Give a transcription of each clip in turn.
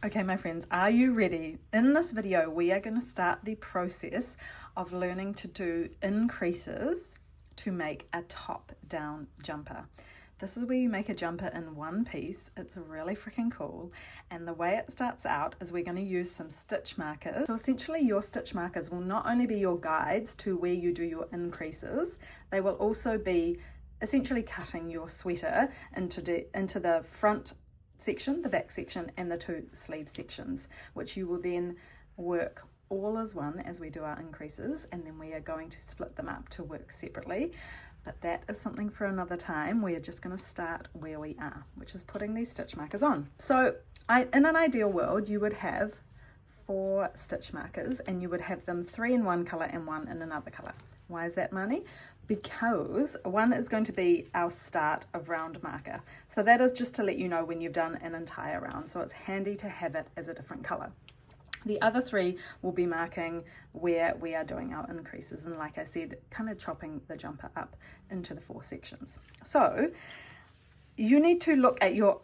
Okay, my friends, are you ready? In this video, we are going to start the process of learning to do increases to make a top-down jumper. This is where you make a jumper in one piece. It's really freaking cool. And the way it starts out is we're going to use some stitch markers. So essentially your stitch markers will not only be your guides to where you do your increases, they will also be essentially cutting your sweater into the front section, the back section, and the two sleeve sections, which you will then work all as one as we do our increases, and then we are going to split them up to work separately. But that is something for another time. We are just going to start where we are, which is putting these stitch markers on. So in an ideal world, you would have 4 stitch markers and you would have them 3 in one color and 1 in another color. Why is that, Marnie? Because one is going to be our start of round marker. So that is just to let you know when you've done an entire round. So it's handy to have it as a different color. The other 3 will be marking where we are doing our increases. And like I said, kind of chopping the jumper up into the 4 sections. So you need to look at your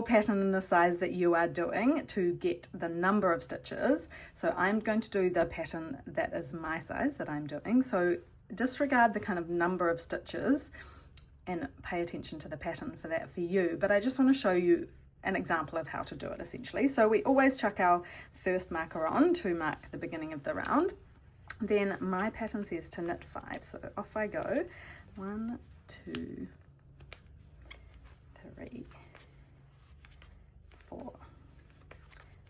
pattern and the size that you are doing to get the number of stitches. So I'm going to do the pattern that is my size that I'm doing. So disregard the kind of number of stitches and pay attention to the pattern for that for you. But I just want to show you an example of how to do it essentially. So we always chuck our first marker on to mark the beginning of the round. Then my pattern says to knit 5. So off I go. 1, 2, 3, 4,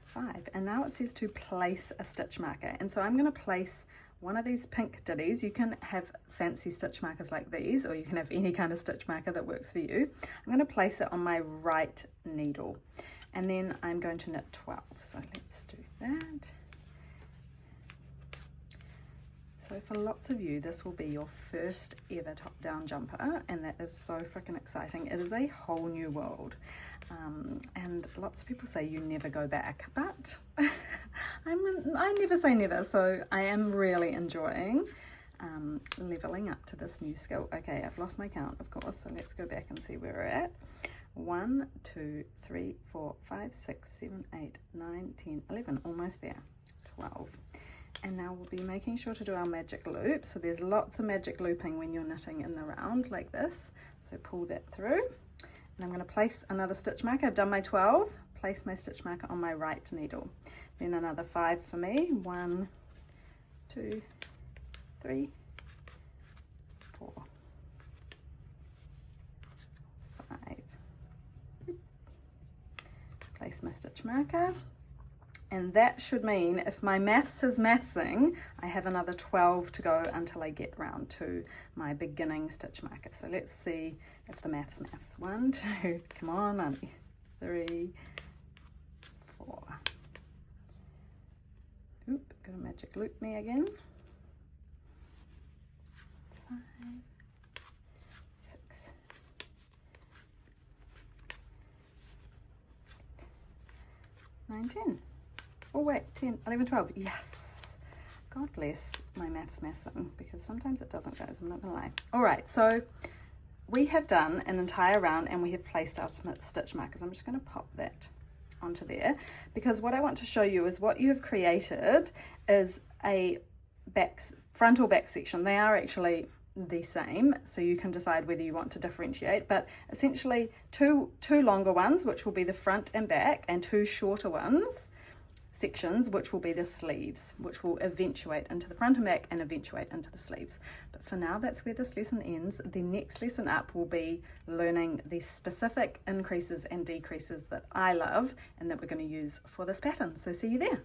5. And now it says to place a stitch marker. And so I'm going to place one of these pink ditties. You can have fancy stitch markers like these, or you can have any kind of stitch marker that works for you. I'm going to place it on my right needle, and then I'm going to knit 12. So let's do that. So for lots of you, this will be your first ever top-down jumper, and that is so freaking exciting. It is a whole new world. And lots of people say you never go back, but I never say never, so I am really enjoying leveling up to this new skill. Okay, I've lost my count, of course, so let's go back and see where we're at. 1, 2, 3, 4, 5, 6, 7, 8, 9, 10, 11, almost there, 12. And now we'll be making sure to do our magic loop. So there's lots of magic looping when you're knitting in the round like this. So pull that through. And I'm going to place another stitch marker. I've done my 12. Place my stitch marker on my right needle. Then another 5 for me. 1, 2, 3, 4, 5. Place my stitch marker. And that should mean, if my maths is mathsing, I have another 12 to go until I get round to my beginning stitch marker. So let's see if the maths. 1, 2, come on, Mummy. 3, 4. Oop, gotta magic loop me again. 5, 6, 9, 10. Oh wait, 10, 11, 12, yes. God bless my maths massing, because sometimes it doesn't, guys, I'm not gonna lie. All right, so we have done an entire round and we have placed our stitch markers. I'm just gonna pop that onto there, because what I want to show you is what you have created is a front or back section. They are actually the same, so you can decide whether you want to differentiate, but essentially two longer ones, which will be the front and back, and 2 shorter ones, sections, which will be the sleeves, which will eventuate into the front and back and eventuate into the sleeves. But for now, that's where this lesson ends. The next lesson up will be learning the specific increases and decreases that I love and that we're going to use for this pattern. So see you there.